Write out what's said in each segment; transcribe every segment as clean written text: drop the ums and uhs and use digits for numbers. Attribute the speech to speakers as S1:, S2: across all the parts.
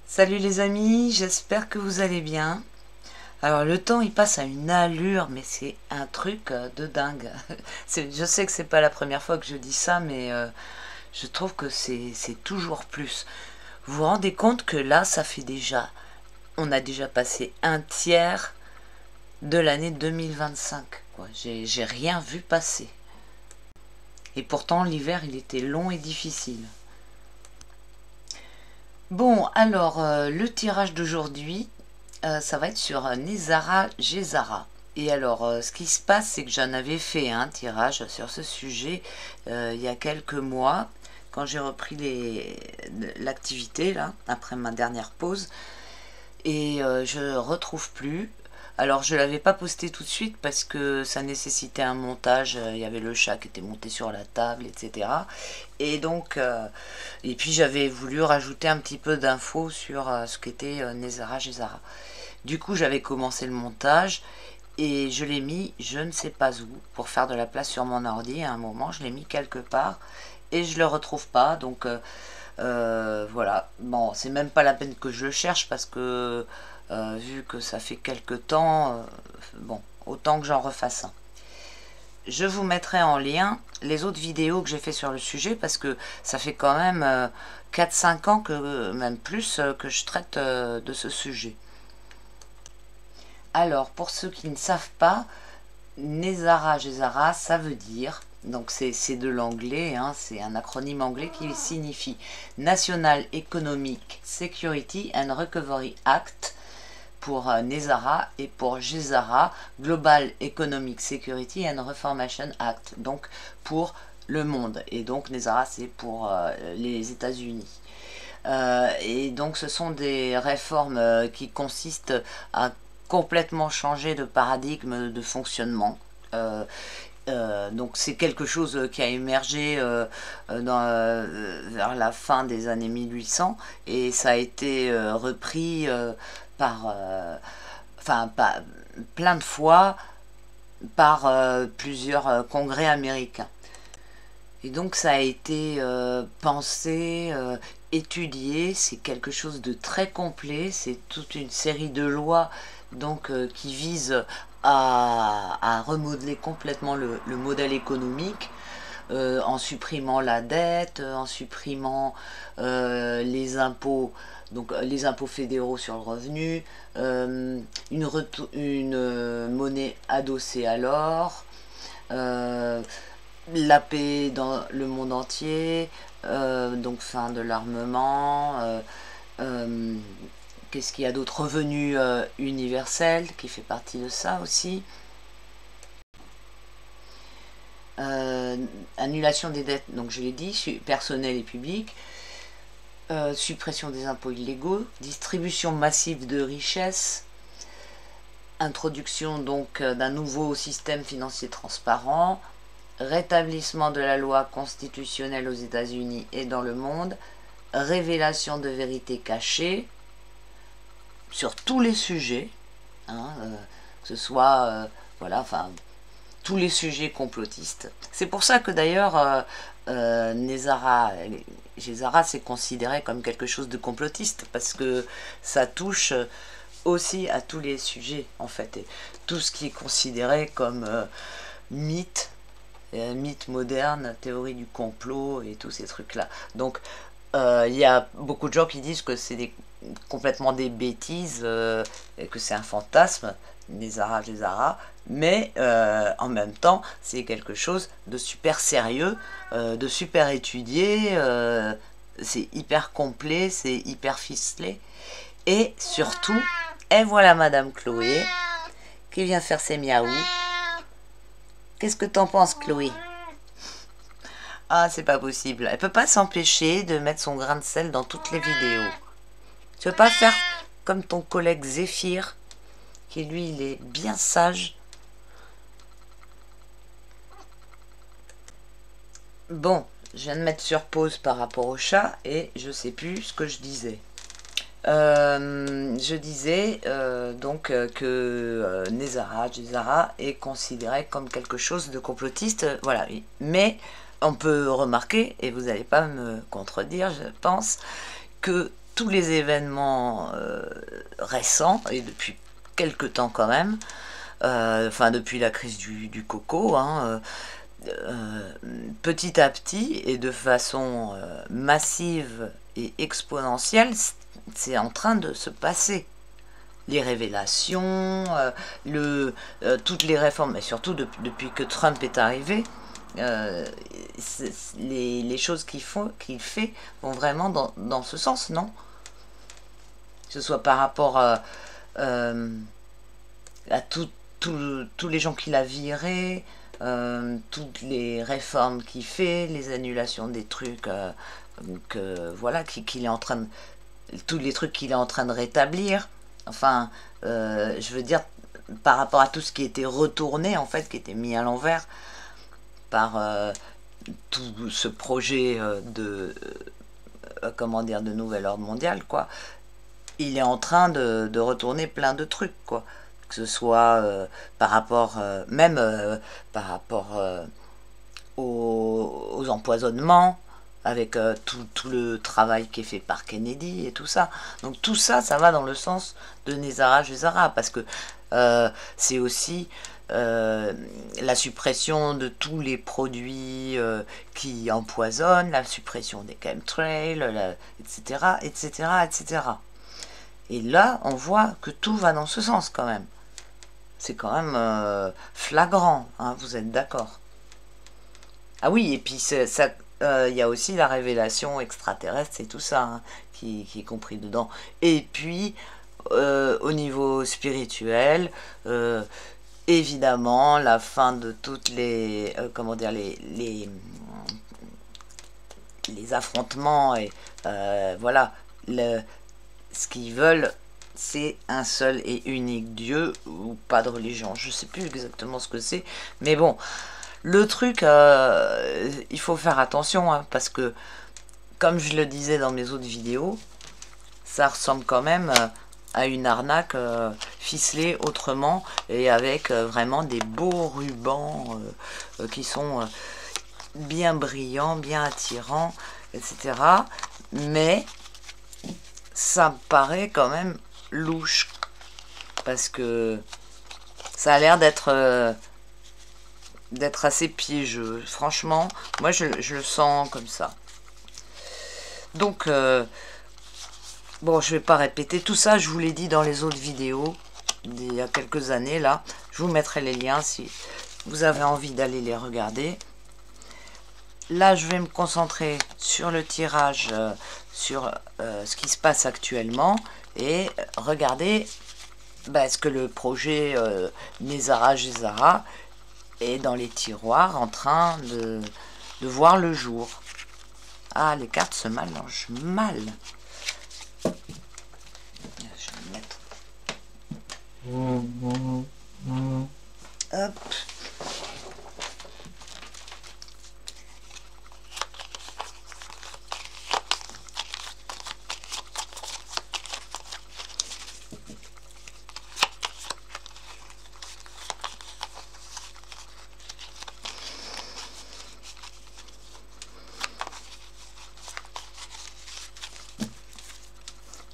S1: Salut les amis, j'espère que vous allez bien. Alors le temps il passe à une allure, mais c'est un truc de dingue. Je sais que c'est pas la première fois que je dis ça, mais je trouve que c'est toujours plus. Vous vous rendez compte que là, on a déjà passé un tiers de l'année 2025, quoi. J'ai rien vu passer. Et pourtant l'hiver il était long et difficile. Bon, alors le tirage d'aujourd'hui, ça va être sur Nezara Gezara. Et alors, ce qui se passe, c'est que j'en avais fait un tirage sur ce sujet il y a quelques mois, quand j'ai repris l'activité, là, après ma dernière pause, et je retrouve plus. Alors, je l'avais pas posté tout de suite parce que ça nécessitait un montage. Il y avait le chat qui était monté sur la table, etc. Et donc, et puis j'avais voulu rajouter un petit peu d'infos sur ce qu'était Nezara Gezara. Du coup, j'avais commencé le montage et je l'ai mis je ne sais pas où pour faire de la place sur mon ordi. À un moment, je l'ai mis quelque part et je le retrouve pas. Donc voilà. Bon, c'est même pas la peine que je le cherche parce que vu que ça fait quelques temps, bon, autant que j'en refasse un. Je vous mettrai en lien les autres vidéos que j'ai fait sur le sujet parce que ça fait quand même 4-5 ans, même plus, que je traite de ce sujet. Alors, pour ceux qui ne savent pas, Nezara Gezara, ça veut dire, donc c'est de l'anglais, hein, c'est un acronyme anglais qui signifie National Economic Security and Recovery Act pour Nezara, et pour Gezara, Global Economic Security and Reformation Act, donc pour le monde. Et donc Nezara, c'est pour les États-Unis. Et donc ce sont des réformes qui consistent à complètement changer de paradigme de fonctionnement. Donc c'est quelque chose qui a émergé vers la fin des années 1800 et ça a été repris plein de fois par plusieurs congrès américains. Et donc ça a été pensé, étudié, c'est quelque chose de très complet, c'est toute une série de lois donc, qui visent à remodeler complètement le modèle économique, en supprimant la dette, en supprimant les impôts, donc les impôts fédéraux sur le revenu, une monnaie adossée à l'or, la paix dans le monde entier, donc fin de l'armement, qu'est-ce qu'il y a d'autre, revenu universel qui fait partie de ça aussi, annulation des dettes, donc je l'ai dit, personnel et public, suppression des impôts illégaux, distribution massive de richesses, introduction donc d'un nouveau système financier transparent, rétablissement de la loi constitutionnelle aux États-Unis et dans le monde, révélation de vérités cachées sur tous les sujets, hein, que ce soit voilà, enfin tous les sujets complotistes. C'est pour ça que d'ailleurs Nezara Gezara c'est considéré comme quelque chose de complotiste parce que ça touche aussi à tous les sujets en fait, et tout ce qui est considéré comme mythe, mythe moderne, théorie du complot et tous ces trucs là. Donc il y a beaucoup de gens qui disent que c'est complètement des bêtises et que c'est un fantasme, Nezara Gezara, mais en même temps c'est quelque chose de super sérieux, de super étudié, c'est hyper complet, c'est hyper ficelé, et surtout, et voilà Madame Chloé qui vient faire ses miaou. Qu'est-ce que t'en penses, Chloé? Ah, c'est pas possible. Elle peut pas s'empêcher de mettre son grain de sel dans toutes les vidéos. Tu veux pas faire comme ton collègue Zéphyr, qui lui, il est bien sage. Bon, je viens de mettre sur pause par rapport au chat et je sais plus ce que je disais. Je disais donc que Nezara Gezara est considéré comme quelque chose de complotiste, voilà. Mais on peut remarquer, et vous n'allez pas me contredire, je pense, que tous les événements récents, et depuis quelque temps quand même, enfin depuis la crise du coco, hein, petit à petit et de façon massive et exponentielle, c'est en train de se passer. Les révélations, toutes les réformes, mais surtout depuis que Trump est arrivé, les choses qu'il fait vont vraiment dans ce sens, non? Que ce soit par rapport à tous les gens qu'il a virés, toutes les réformes qu'il fait, les annulations des trucs, voilà, qu'il est en train de, tous les trucs qu'il est en train de rétablir. Enfin, je veux dire, par rapport à tout ce qui était retourné, en fait, qui était mis à l'envers par tout ce projet comment dire, de nouvel ordre mondial, quoi. Il est en train de retourner plein de trucs, quoi. Que ce soit par rapport, même par rapport aux empoisonnements, avec tout le travail qui est fait par Kennedy et tout ça. Donc tout ça, ça va dans le sens de Nézara Gézara, parce que c'est aussi la suppression de tous les produits qui empoisonnent, la suppression des chemtrails, etc., etc., etc. Et là, on voit que tout va dans ce sens quand même. C'est quand même flagrant, hein, vous êtes d'accord? Ah oui, et puis ça, y a aussi la révélation extraterrestre et tout ça, hein, qui est compris dedans. Et puis, au niveau spirituel, évidemment, la fin de toutes les, comment dire, les affrontements, et voilà, ce qu'ils veulent, c'est un seul et unique Dieu, ou pas de religion, je sais plus exactement ce que c'est, mais bon, le truc, il faut faire attention, hein, parce que, comme je le disais dans mes autres vidéos, ça ressemble quand même à une arnaque ficelée autrement, et avec vraiment des beaux rubans qui sont bien brillants, bien attirants, etc. Mais ça me paraît quand même louche, parce que ça a l'air d'être assez piégeux. Franchement, moi je le sens comme ça. Donc, bon, je vais pas répéter tout ça, je vous l'ai dit dans les autres vidéos, il y a quelques années là. Je vous mettrai les liens si vous avez envie d'aller les regarder. Là, je vais me concentrer sur le tirage, sur ce qui se passe actuellement, et regarder ce que le projet Nézara Gézara est dans les tiroirs en train de voir le jour. Ah, les cartes se mélangent mal. Je vais mettre. Hop.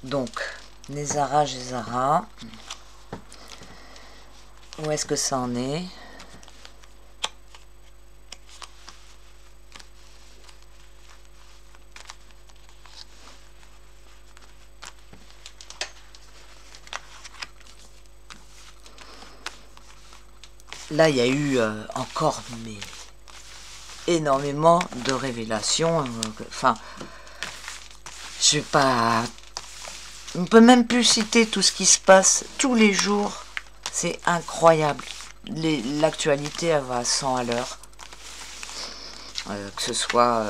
S1: Donc, Nézara Gézara, où est-ce que ça en est? Là, il y a eu encore mais énormément de révélations. Enfin, je vais pas... On ne peut même plus citer tout ce qui se passe tous les jours. C'est incroyable. L'actualité, elle va à 100 à l'heure. Que ce soit...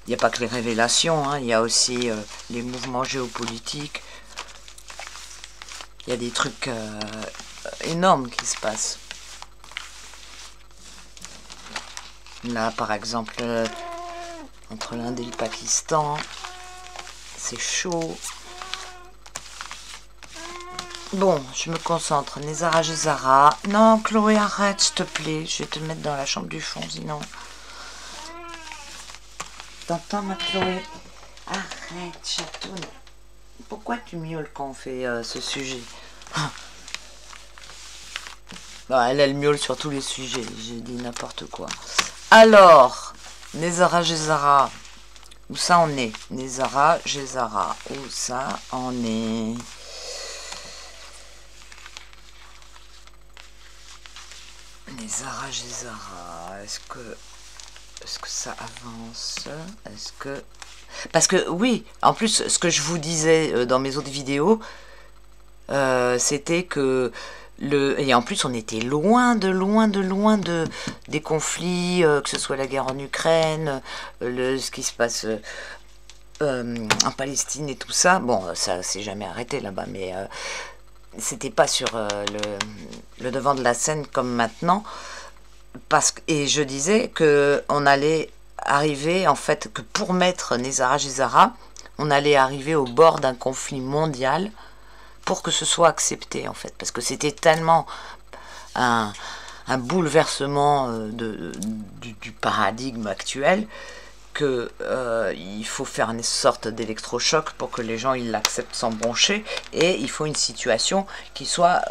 S1: il n'y a pas que les révélations, hein, il y a aussi les mouvements géopolitiques. Il y a des trucs énormes qui se passent. Là, par exemple, entre l'Inde et le Pakistan, c'est chaud. Bon, je me concentre. Nézara Gézara. Non, Chloé, arrête, s'il te plaît. Je vais te mettre dans la chambre du fond, sinon. T'entends, ma Chloé? Arrête. Arrête, chatoune. Pourquoi tu miaules quand on fait ce sujet? Bon, elle miaule sur tous les sujets. J'ai dit n'importe quoi. Alors, Nézara Gézara. Où ça en est? Nézara Gézara. Où ça en est? Nézara Gézara. Est-ce que ça avance? Est-ce que... Parce que oui, en plus, ce que je vous disais dans mes autres vidéos, c'était que et en plus on était loin des conflits, que ce soit la guerre en Ukraine, ce qui se passe en Palestine et tout ça. Bon, ça s'est jamais arrêté là-bas, mais c'était pas sur le devant de la scène comme maintenant. Et je disais que on allait arriver, en fait, que pour mettre Nézara Gézara, on allait arriver au bord d'un conflit mondial pour que ce soit accepté, en fait, parce que c'était tellement un bouleversement du paradigme actuel que il faut faire une sorte d'électrochoc pour que les gens ils l'acceptent sans broncher, et il faut une situation qui soit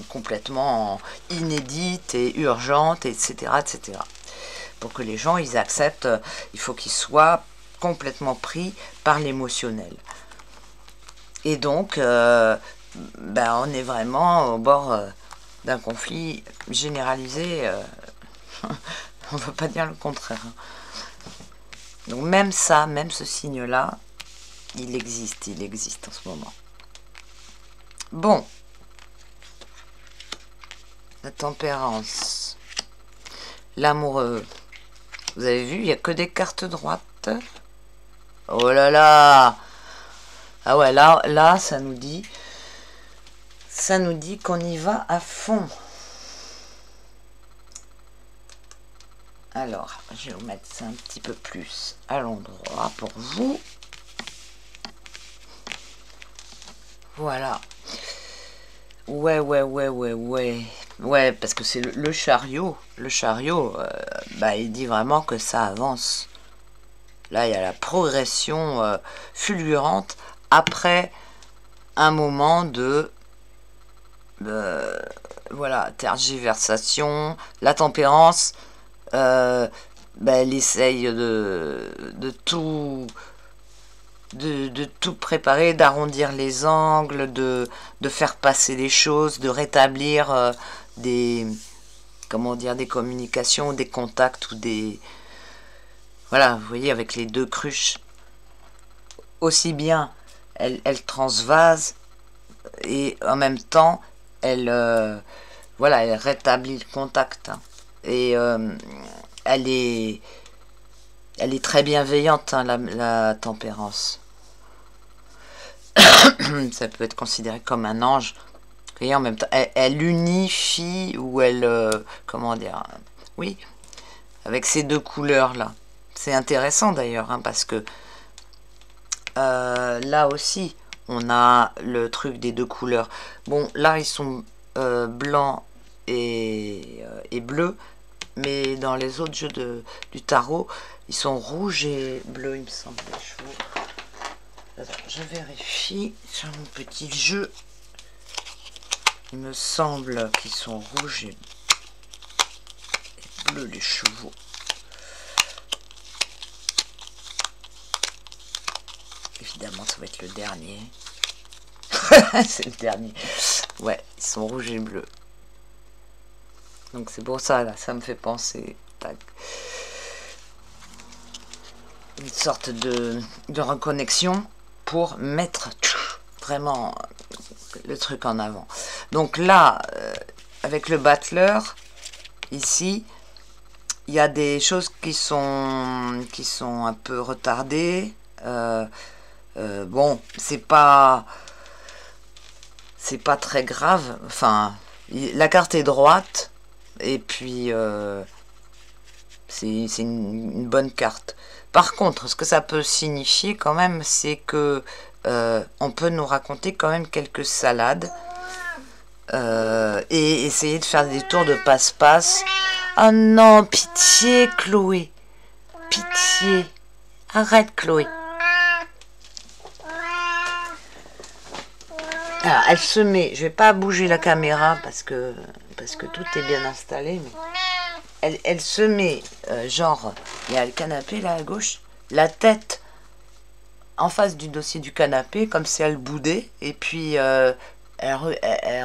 S1: complètement inédite et urgente, etc., etc. Pour que les gens ils acceptent, il faut qu'ils soient complètement pris par l'émotionnel. Et donc on est vraiment au bord d'un conflit généralisé. On ne peut pas dire le contraire. Donc même ça, même ce signe-là, il existe en ce moment. Bon. La tempérance. L'amoureux. Vous avez vu, il n'y a que des cartes droites. Oh là là! Ah ouais, là, ça nous dit qu'on y va à fond. Alors, je vais vous mettre ça un petit peu plus à l'endroit pour vous. Voilà. Ouais. Ouais, parce que c'est le chariot. Le chariot, il dit vraiment que ça avance. Là, il y a la progression fulgurante après un moment de voilà, tergiversation. La tempérance, elle essaye de tout préparer, d'arrondir les angles, de faire passer les choses, de rétablir des communications, des contacts ou des... Voilà, vous voyez, avec les deux cruches, aussi bien elle transvase et en même temps elle rétablit le contact, hein. Et elle est très bienveillante, hein, la tempérance. Ça peut être considéré comme un ange. Et en même temps, elle unifie, ou elle... oui, avec ces deux couleurs-là. C'est intéressant d'ailleurs, hein, parce que là aussi, on a le truc des deux couleurs. Bon, là, ils sont blancs et bleus, mais dans les autres jeux du tarot, ils sont rouges et bleus, il me semble, les chevaux. Attends, je vérifie sur mon petit jeu. Il me semble qu'ils sont rouges et bleus, les chevaux. Évidemment, ça va être le dernier. C'est le dernier. Ouais, ils sont rouges et bleus. Donc c'est pour ça, là, ça me fait penser. Tac. Une sorte de reconnexion pour mettre vraiment le truc en avant. Donc là, avec le battleur, ici, il y a des choses qui sont un peu retardées. Bon, c'est pas très grave. Enfin, la carte est droite, et puis c'est une bonne carte. Par contre, ce que ça peut signifier quand même, c'est que on peut nous raconter quand même quelques salades et essayer de faire des tours de passe-passe. Oh non, pitié Chloé, pitié, arrête Chloé. Alors, elle se met, je vais pas bouger la caméra parce que tout est bien installé, mais elle se met, genre, il y a le canapé là à gauche, la tête en face du dossier du canapé, comme si elle boudait, et puis elle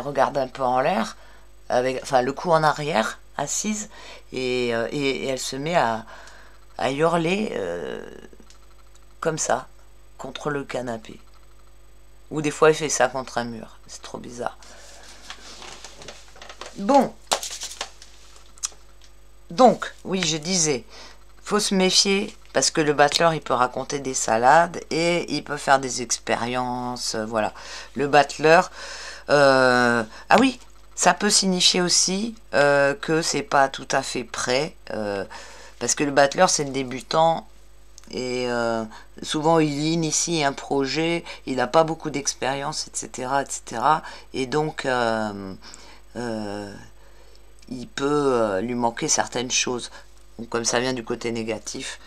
S1: regarde un peu en l'air, avec, enfin le cou en arrière, assise, et elle se met à hurler comme ça, contre le canapé. Ou des fois elle fait ça contre un mur, c'est trop bizarre. Bon, donc, oui, je disais, faut se méfier parce que le battleur, il peut raconter des salades et il peut faire des expériences, voilà. Le battleur, ah oui, ça peut signifier aussi que c'est pas tout à fait prêt, parce que le battleur, c'est le débutant et souvent il initie un projet, il n'a pas beaucoup d'expérience, etc., etc. Et donc, il peut lui manquer certaines choses. Donc, comme ça vient du côté négatif.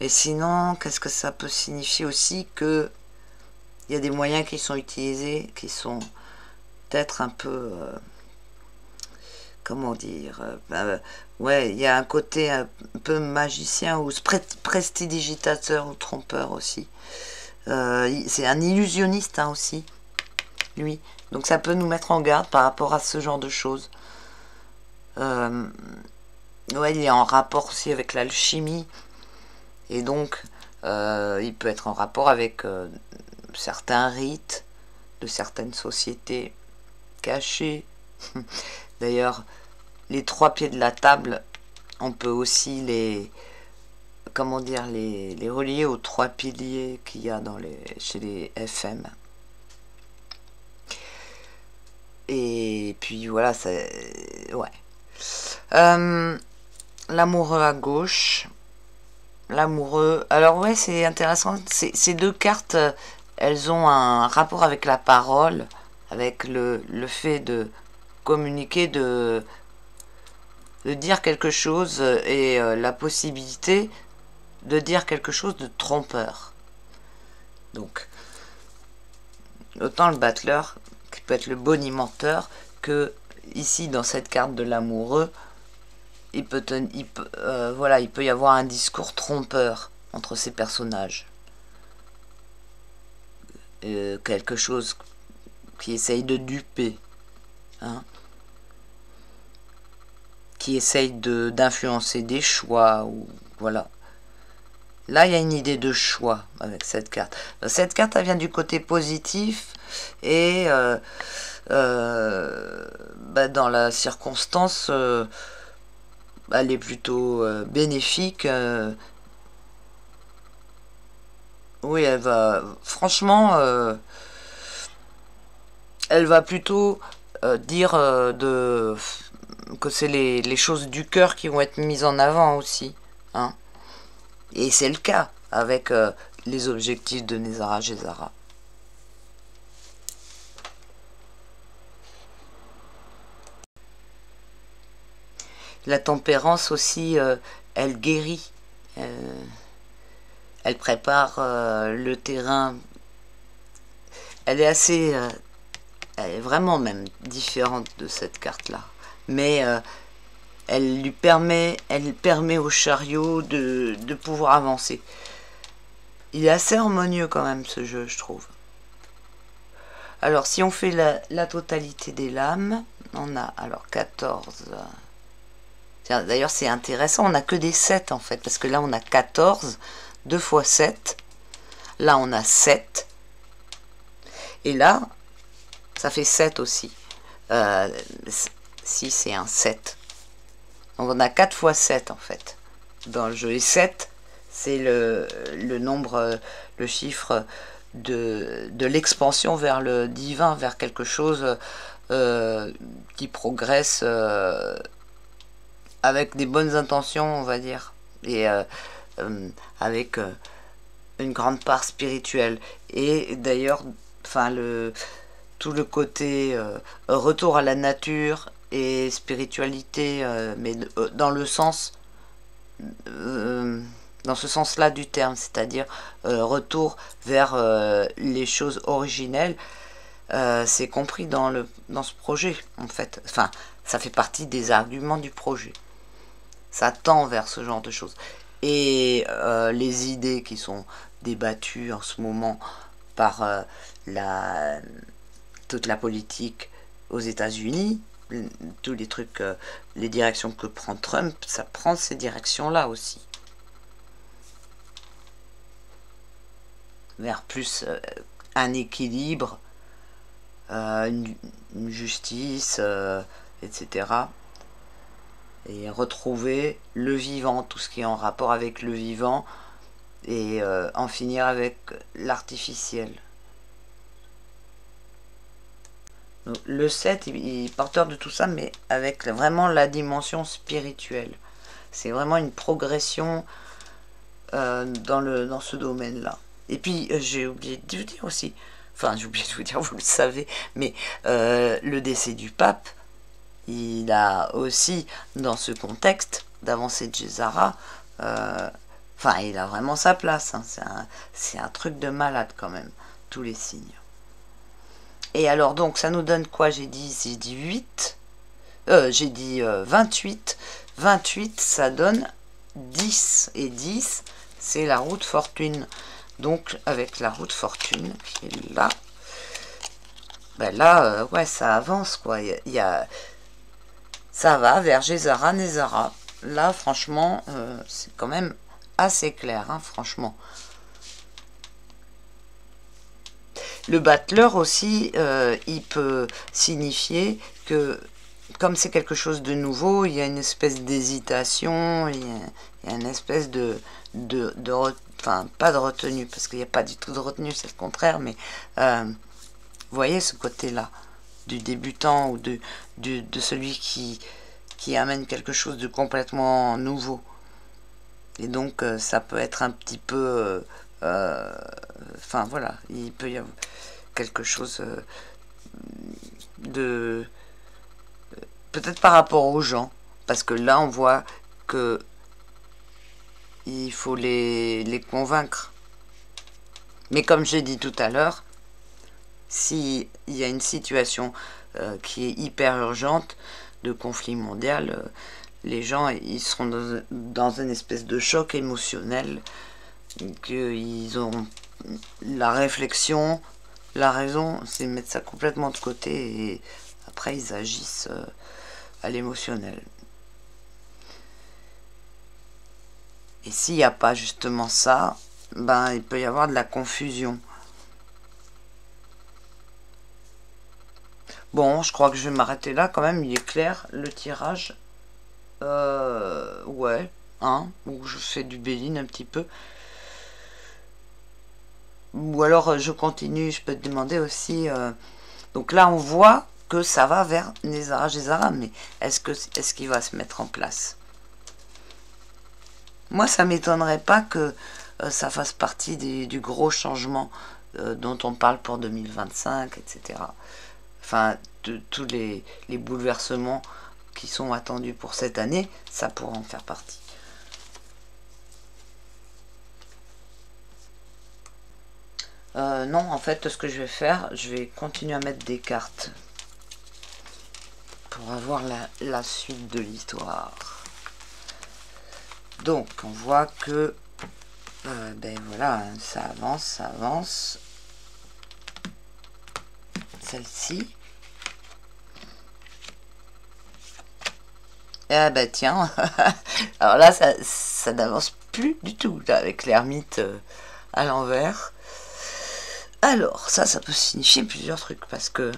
S1: Et sinon, qu'est-ce que ça peut signifier aussi? Que il y a des moyens qui sont utilisés, qui sont peut-être un peu... comment dire ouais, il y a un côté un peu magicien ou prestidigitateur ou trompeur aussi. C'est un illusionniste hein, aussi, lui. Donc ça peut nous mettre en garde par rapport à ce genre de choses. Ouais, il est en rapport aussi avec l'alchimie. Et donc, il peut être en rapport avec certains rites de certaines sociétés cachées. D'ailleurs, les 3 pieds de la table, on peut aussi les, comment dire, les relier aux 3 piliers qu'il y a chez les FM. Et puis voilà, ouais. L'amoureux à gauche. L'amoureux. Alors ouais, c'est intéressant. Ces 2 cartes, elles ont un rapport avec la parole, avec le fait de communiquer, de dire quelque chose et la possibilité de dire quelque chose de trompeur. Donc, autant le battleur, qui peut être le bonimenteur, que ici, dans cette carte de l'amoureux, il peut y avoir un discours trompeur entre ces personnages. Quelque chose qui essaye de duper. Hein, qui essaye d'influencer des choix. Ou voilà. Là, il y a une idée de choix avec cette carte. Cette carte, elle vient du côté positif et dans la circonstance... elle est plutôt bénéfique. Oui, elle va... Franchement, elle va plutôt dire que c'est les choses du cœur qui vont être mises en avant aussi. Hein. Et c'est le cas avec les objectifs de Nezara Gezara. La tempérance aussi, elle guérit. Elle prépare le terrain. Elle est assez... elle est vraiment même différente de cette carte-là. Mais elle permet au chariot de pouvoir avancer. Il est assez harmonieux quand même ce jeu, je trouve. Alors si on fait la totalité des lames, on a alors 14... D'ailleurs, c'est intéressant, on n'a que des 7 en fait, parce que là, on a 14, 2 fois 7. Là, on a 7. Et là, ça fait 7 aussi. 6 et un 7. Donc, on a 4 fois 7 en fait, dans le jeu. Et 7, c'est le nombre, le chiffre de l'expansion vers le divin, vers quelque chose qui progresse... avec des bonnes intentions, on va dire, et avec une grande part spirituelle. Et d'ailleurs, enfin tout le côté retour à la nature et spiritualité, mais dans le sens, dans ce sens-là du terme, c'est-à-dire retour vers les choses originelles, c'est compris dans ce projet, en fait. Enfin, ça fait partie des arguments du projet. Ça tend vers ce genre de choses. Et les idées qui sont débattues en ce moment par toute la politique aux États-Unis, tous les trucs, les directions que prend Trump, ça prend ces directions-là aussi. Vers plus un équilibre, une justice, etc. Et retrouver le vivant, tout ce qui est en rapport avec le vivant, et en finir avec l'artificiel. Le 7, il est porteur de tout ça, mais avec vraiment la dimension spirituelle. C'est vraiment une progression dans ce domaine-là. Et puis, j'ai oublié de vous dire aussi, enfin, j'ai oublié de vous dire, vous le savez, mais le décès du pape, il a aussi, dans ce contexte d'avancée de Gézara, enfin, il a vraiment sa place. Hein. C'est un truc de malade quand même, tous les signes. Et alors, donc, ça nous donne quoi? J'ai dit 8. J'ai dit 28. 28, ça donne 10. Et 10, c'est la route fortune. Donc, avec la route fortune, qui est là, ben là, ouais, ça avance, quoi. Ça va vers Gézara, Nézara. Là, franchement, c'est quand même assez clair, hein, franchement. Le battleur aussi, il peut signifier que, comme c'est quelque chose de nouveau, il y a une espèce d'hésitation, il y a une espèce enfin, pas de retenue, parce qu'il n'y a pas du tout de retenue, c'est le contraire, mais vous voyez ce côté-là, du débutant ou de celui qui amène quelque chose de complètement nouveau. Et donc, ça peut être un petit peu... enfin, voilà, il peut y avoir quelque chose de... peut-être par rapport aux gens, parce que là, on voit que il faut les convaincre. Mais comme j'ai dit tout à l'heure, s'il y a une situation qui est hyper urgente, de conflit mondial, les gens ils seront dans une espèce de choc émotionnel, qu'ils ont la réflexion, la raison, c'est mettre ça complètement de côté et après ils agissent à l'émotionnel. Et s'il n'y a pas justement ça, ben il peut y avoir de la confusion. Bon, je crois que je vais m'arrêter là quand même, il est clair, le tirage. Ouais, hein, ou je fais du Béline un petit peu. Ou alors je continue, je peux te demander aussi. Donc là, on voit que ça va vers Nézara, Gézara, mais est-ce qu'il va se mettre en place? Moi, ça m'étonnerait pas que ça fasse partie du gros changement dont on parle pour 2025, etc. Enfin, tous les bouleversements qui sont attendus pour cette année, ça pourra en faire partie. Non, en fait, ce que je vais faire, je vais continuer à mettre des cartes pour avoir la suite de l'histoire. Donc, on voit que, ben voilà, ça avance, ça avance. Celle-ci. Ah bah tiens, alors là, ça n'avance plus du tout, là, avec l'ermite à l'envers. Alors, ça peut signifier plusieurs trucs, parce que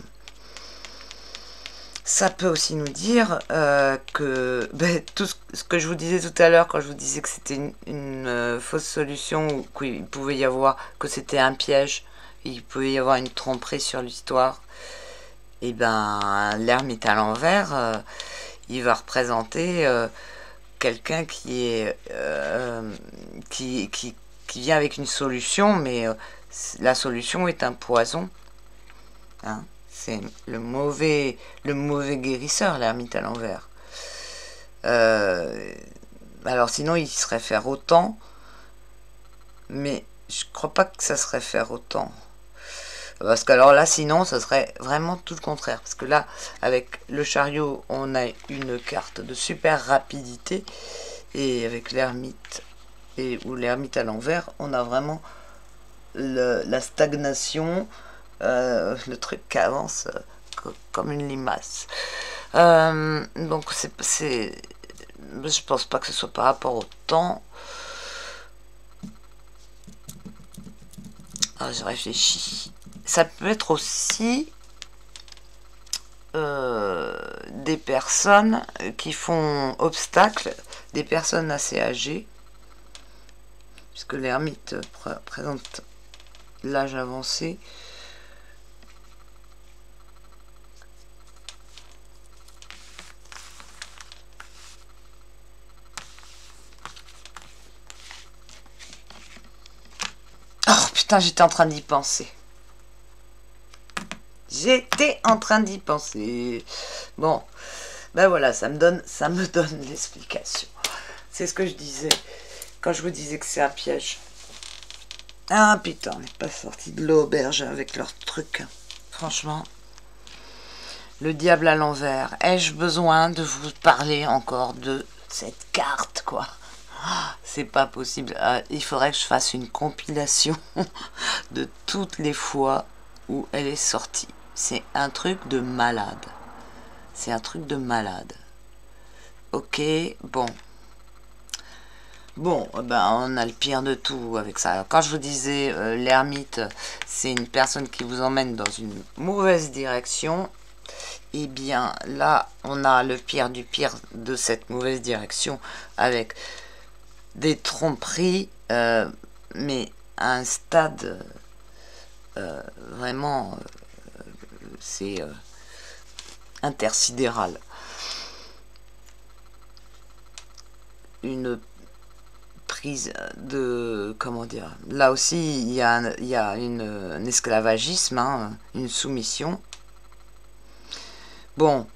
S1: ça peut aussi nous dire que tout ce que je vous disais tout à l'heure, quand je vous disais que c'était une fausse solution, qu'il pouvait y avoir, que c'était un piège, il pouvait y avoir une tromperie sur l'histoire, et ben l'ermite à l'envers, il va représenter quelqu'un qui vient avec une solution, mais la solution est un poison. Hein, c'est le mauvais guérisseur, l'ermite à l'envers. Alors sinon, il serait faire autant, mais je crois pas que ça serait faire autant. Parce que alors là, sinon, ça serait vraiment tout le contraire. Parce que là, avec le chariot, on a une carte de super rapidité. Et avec l'ermite, ou l'ermite à l'envers, on a vraiment la stagnation, le truc qui avance comme une limace. Donc je pense pas que ce soit par rapport au temps. Ah, je réfléchis. Ça peut être aussi des personnes qui font obstacle, des personnes assez âgées, puisque l'ermite présente l'âge avancé. Oh putain, j'étais en train d'y penser. J'étais en train d'y penser. Bon, ben voilà, ça me donne l'explication. C'est ce que je disais quand je vous disais que c'est un piège. Ah putain, on n'est pas sorti de l'auberge avec leur truc. Franchement, le diable à l'envers. Ai-je besoin de vous parler encore de cette carte, quoi? C'est pas possible. Il faudrait que je fasse une compilation de toutes les fois où elle est sortie. C'est un truc de malade. C'est un truc de malade. Ok, bon. Bon, ben on a le pire de tout avec ça. Alors, quand je vous disais l'ermite, c'est une personne qui vous emmène dans une mauvaise direction. Eh bien, là, on a le pire du pire de cette mauvaise direction avec des tromperies, mais à un stade vraiment, c'est intersidéral. Une prise de, comment dire, là aussi il y a un esclavagisme, hein, une soumission. Bon,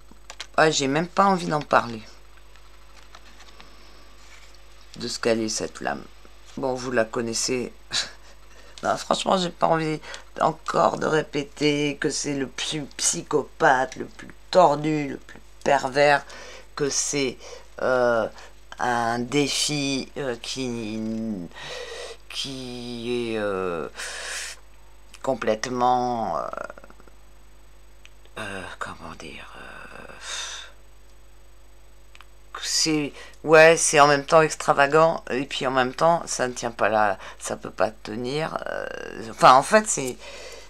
S1: j'ai même pas envie d'en parler de ce qu'elle est cette lame. Bon, vous la connaissez. Non, franchement, j'ai pas envie encore de répéter que c'est le plus psychopathe, le plus tordu, le plus pervers, que c'est un défi qui est complètement comment dire, c'est en même temps extravagant et puis en même temps ça ne tient pas là, ça peut pas tenir. Enfin en fait c'est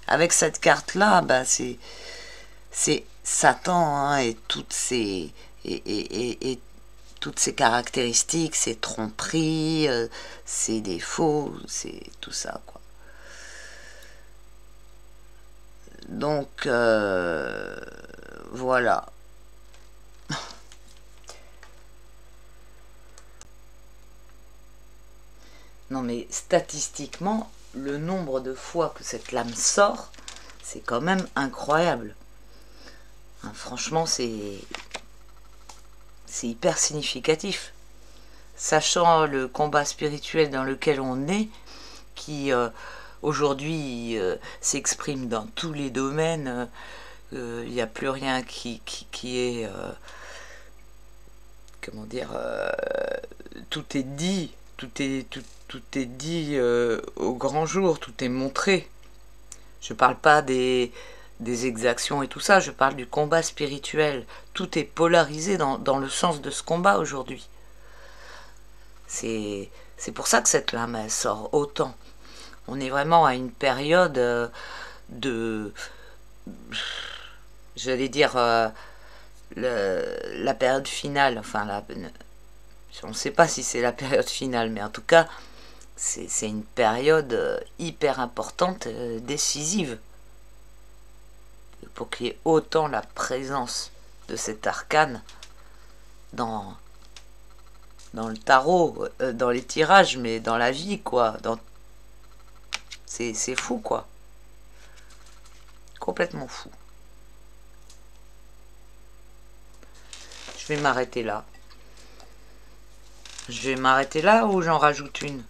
S1: avec cette carte là, bah, c'est Satan, hein, et toutes ses et toutes ses caractéristiques, ses tromperies, ses défauts, c'est tout ça quoi. Donc voilà. Non mais statistiquement, le nombre de fois que cette lame sort, c'est quand même incroyable. Hein, franchement, c'est hyper significatif. Sachant le combat spirituel dans lequel on est, qui aujourd'hui s'exprime dans tous les domaines, il n'y a plus rien qui est... comment dire, tout est dit, tout est dit au grand jour, tout est montré. Je parle pas des exactions et tout ça, je parle du combat spirituel. Tout est polarisé dans le sens de ce combat aujourd'hui. C'est pour ça que cette lame elle sort autant. On est vraiment à une période de... J'allais dire... la période finale, enfin on ne sait pas si c'est la période finale, mais en tout cas c'est une période hyper importante, décisive, pour qu'il y ait autant la présence de cet arcane dans le tarot, dans les tirages, mais dans la vie quoi. C'est fou quoi, complètement fou. Je vais m'arrêter là. Je vais m'arrêter là ou j'en rajoute une?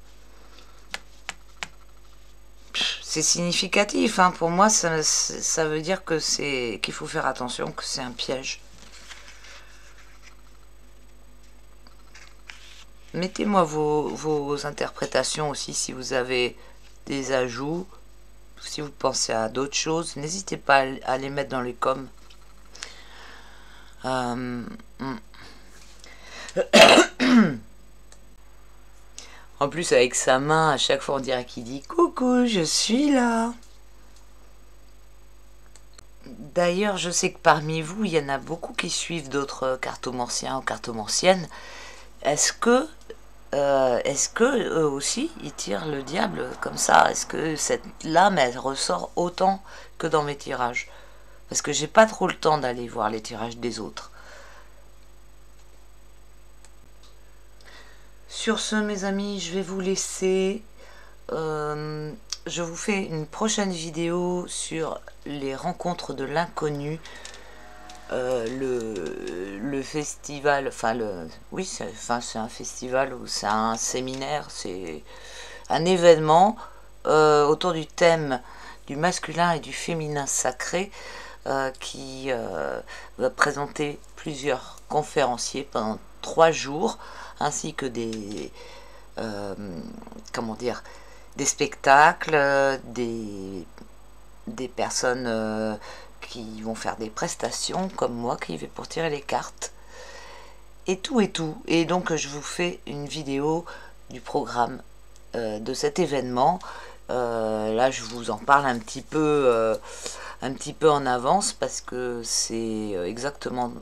S1: c'est significatif, hein. Pour moi, ça veut dire que qu'il faut faire attention, que c'est un piège. Mettez-moi vos interprétations aussi si vous avez des ajouts, si vous pensez à d'autres choses. N'hésitez pas à les mettre dans les coms. En plus, avec sa main, à chaque fois, on dirait qu'il dit « Coucou, je suis là ». D'ailleurs, je sais que parmi vous, il y en a beaucoup qui suivent d'autres cartomanciens ou cartomanciennes. Est-ce que eux aussi, ils tirent le diable comme ça? Est-ce que cette lame, elle ressort autant que dans mes tirages? Parce que j'ai pas trop le temps d'aller voir les tirages des autres. Sur ce, mes amis, je vais vous laisser. Je vous fais une prochaine vidéo sur les rencontres de l'inconnu. Le festival, oui, c'est un festival ou c'est un séminaire, c'est un événement autour du thème du masculin et du féminin sacré qui va présenter plusieurs conférenciers pendant 3 jours, ainsi que des des spectacles, des personnes qui vont faire des prestations comme moi qui vais pour tirer les cartes et tout. Et donc je vous fais une vidéo du programme de cet événement. Là je vous en parle un petit peu en avance parce que c'est exactement,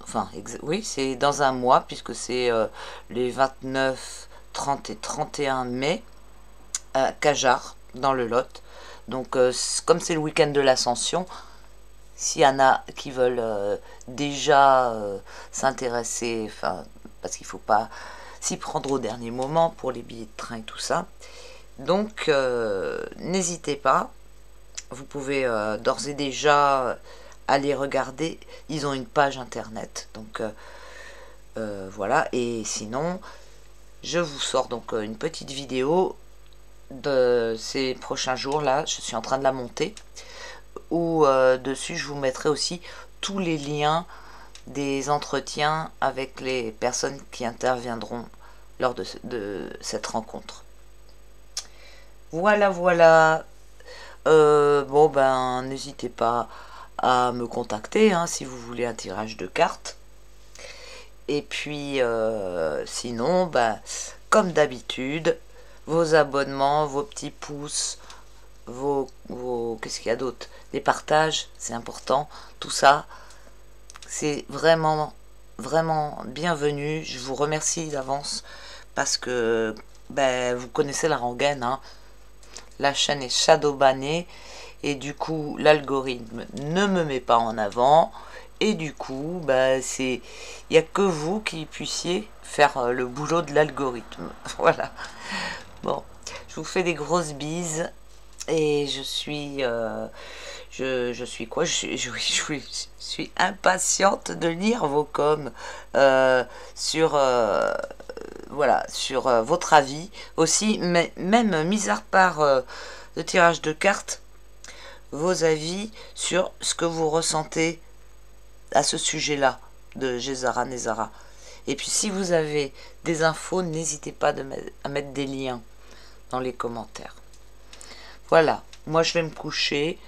S1: oui, c'est dans un mois puisque c'est les 29, 30 et 31 mai à Cajar dans le Lot. Donc comme c'est le week-end de l'Ascension, s'il y en a qui veulent déjà s'intéresser, parce qu'il ne faut pas s'y prendre au dernier moment pour les billets de train et tout ça. Donc n'hésitez pas, vous pouvez d'ores et déjà aller regarder, ils ont une page internet, donc voilà. Et sinon, je vous sors donc une petite vidéo de ces prochains jours là, je suis en train de la monter, où dessus je vous mettrai aussi tous les liens des entretiens avec les personnes qui interviendront lors de cette rencontre. Voilà. Bon ben n'hésitez pas à me contacter hein, si vous voulez un tirage de cartes. Et puis sinon, ben, comme d'habitude, vos abonnements, vos petits pouces, qu'est-ce qu'il y a d'autre, les partages, c'est important. Tout ça, c'est vraiment bienvenu. Je vous remercie d'avance parce que ben, vous connaissez la rengaine, hein. La chaîne est shadow bannée et du coup l'algorithme ne me met pas en avant et du coup bah, il n'y a que vous qui puissiez faire le boulot de l'algorithme. Voilà. Bon, je vous fais des grosses bises et je suis impatiente de lire vos coms sur voilà, sur votre avis aussi, mais même mis à part le tirage de cartes, vos avis sur ce que vous ressentez à ce sujet-là de Gézara Nézara. Et puis si vous avez des infos, n'hésitez pas à mettre des liens dans les commentaires. Voilà, moi je vais me coucher.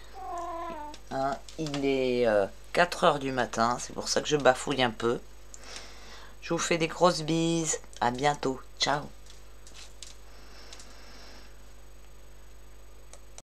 S1: Hein, il est 4 h du matin, c'est pour ça que je bafouille un peu. Je vous fais des grosses bises. À bientôt. Ciao.